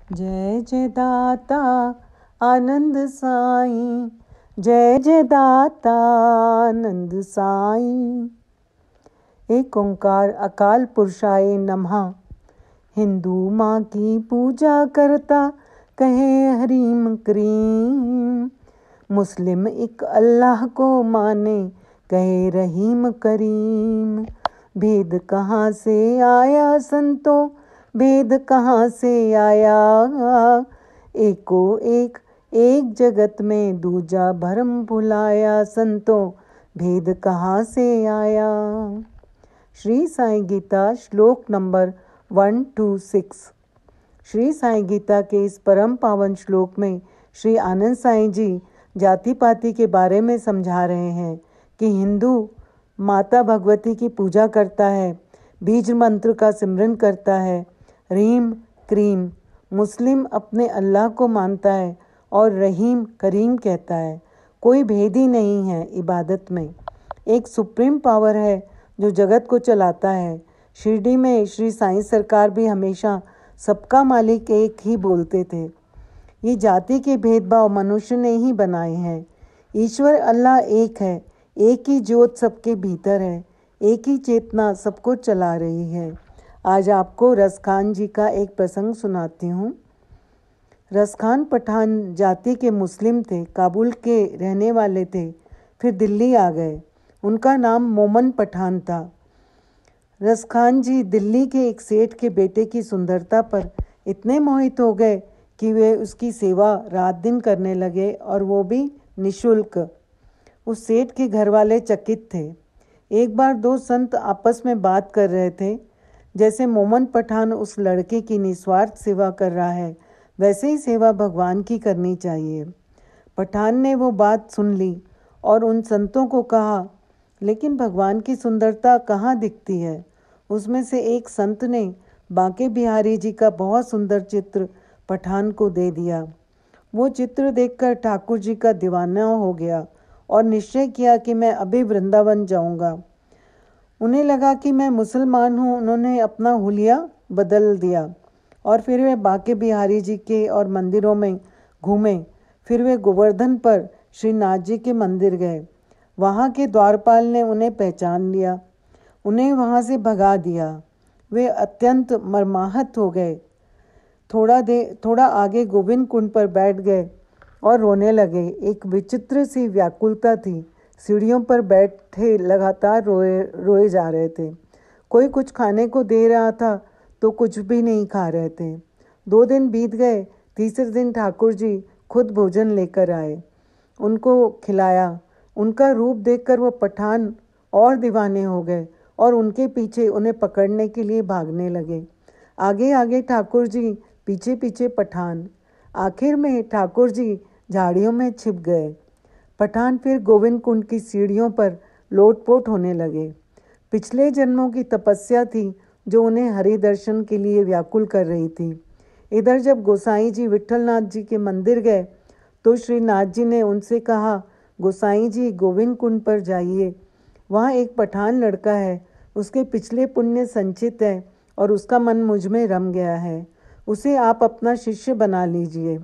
जय जय दाता आनंद साईं, जय जय दाता आनंद साईं। एक ओंकार अकाल पुरुषाय नमः। हिंदू माँ की पूजा करता कहे हरीम करीम, मुस्लिम एक अल्लाह को माने कहे रहीम करीम। भेद कहाँ से आया संतो, भेद कहाँ से आया, एको एक एक जगत में दूजा भरम भुलाया संतो, भेद कहाँ से आया। श्री साई गीता श्लोक नंबर 126। श्री साई गीता के इस परम पावन श्लोक में श्री आनंद साईं जी जाति पाति के बारे में समझा रहे हैं कि हिंदू माता भगवती की पूजा करता है, बीज मंत्र का सिमरन करता है, रहीम करीम। मुस्लिम अपने अल्लाह को मानता है और रहीम करीम कहता है। कोई भेद ही नहीं है इबादत में। एक सुप्रीम पावर है जो जगत को चलाता है। शिरडी में श्री साईं सरकार भी हमेशा सबका मालिक एक ही बोलते थे। ये जाति के भेदभाव मनुष्य ने ही बनाए हैं। ईश्वर अल्लाह एक है, एक ही ज्योत सबके भीतर है, एक ही चेतना सबको चला रही है। आज आपको रसखान जी का एक प्रसंग सुनाती हूँ। रसखान पठान जाति के मुस्लिम थे, काबुल के रहने वाले थे, फिर दिल्ली आ गए। उनका नाम मोमन पठान था। रसखान जी दिल्ली के एक सेठ के बेटे की सुंदरता पर इतने मोहित हो गए कि वे उसकी सेवा रात दिन करने लगे, और वो भी निःशुल्क। उस सेठ के घर वाले चकित थे। एक बार दो संत आपस में बात कर रहे थे। जैसे मोमन पठान उस लड़के की निस्वार्थ सेवा कर रहा है, वैसे ही सेवा भगवान की करनी चाहिए। पठान ने वो बात सुन ली और उन संतों को कहा, लेकिन भगवान की सुंदरता कहाँ दिखती है। उसमें से एक संत ने बांके बिहारी जी का बहुत सुंदर चित्र पठान को दे दिया। वो चित्र देखकर ठाकुर जी का दीवाना हो गया और निश्चय किया कि मैं अभी वृंदावन जाऊंगा। उन्हें लगा कि मैं मुसलमान हूँ। उन्होंने अपना हुलिया बदल दिया और फिर वे बांके बिहारी जी के और मंदिरों में घूमे। फिर वे गोवर्धन पर श्रीनाथ जी के मंदिर गए। वहाँ के द्वारपाल ने उन्हें पहचान लिया, उन्हें वहाँ से भगा दिया। वे अत्यंत मर्माहत हो गए। थोड़ा आगे गोविंद कुंड पर बैठ गए और रोने लगे। एक विचित्र सी व्याकुलता थी। सीढ़ियों पर बैठे लगातार रोए जा रहे थे। कोई कुछ खाने को दे रहा था तो कुछ भी नहीं खा रहे थे। 2 दिन बीत गए। तीसरे दिन ठाकुर जी खुद भोजन लेकर आए, उनको खिलाया। उनका रूप देखकर वो पठान और दीवाने हो गए और उनके पीछे उन्हें पकड़ने के लिए भागने लगे। आगे आगे ठाकुर जी, पीछे पीछे पठान। आखिर में ठाकुर जी झाड़ियों में छिप गए। पठान फिर गोविंद कुंड की सीढ़ियों पर लोटपोट होने लगे। पिछले जन्मों की तपस्या थी जो उन्हें हरि दर्शन के लिए व्याकुल कर रही थी। इधर जब गोसाई जी विट्ठलनाथ जी के मंदिर गए तो श्रीनाथ जी ने उनसे कहा, गोसाई जी गोविंद कुंड पर जाइए, वहाँ एक पठान लड़का है, उसके पिछले पुण्य संचित है और उसका मन मुझ में रम गया है, उसे आप अपना शिष्य बना लीजिए।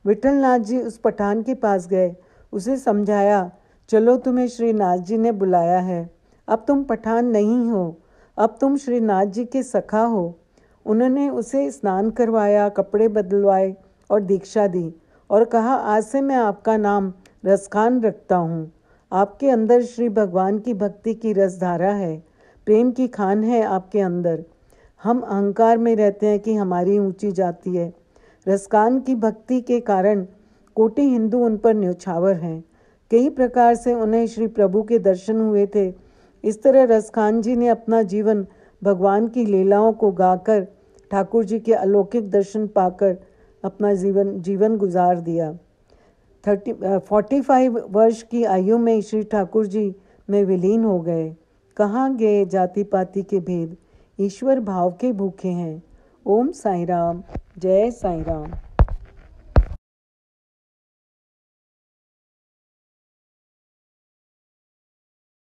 विट्ठलनाथ जी उस पठान के पास गए, उसे समझाया, चलो तुम्हें श्रीनाथ जी ने बुलाया है, अब तुम पठान नहीं हो, अब तुम श्रीनाथ जी के सखा हो। उन्होंने उसे स्नान करवाया, कपड़े बदलवाए और दीक्षा दी और कहा, आज से मैं आपका नाम रसखान रखता हूँ। आपके अंदर श्री भगवान की भक्ति की रसधारा है, प्रेम की खान है आपके अंदर। हम अहंकार में रहते हैं कि हमारी ऊंची जाति है। रसखान की भक्ति के कारण कोटि हिंदू उन पर न्यौछावर हैं। कई प्रकार से उन्हें श्री प्रभु के दर्शन हुए थे। इस तरह रसखान जी ने अपना जीवन भगवान की लीलाओं को गाकर, ठाकुर जी के अलौकिक दर्शन पाकर अपना जीवन गुजार दिया। 45 वर्ष की आयु में श्री ठाकुर जी में विलीन हो गए। कहाँ गए जाति पाति के भेद, ईश्वर भाव के भूखे हैं। ओम साई राम, जय साई राम।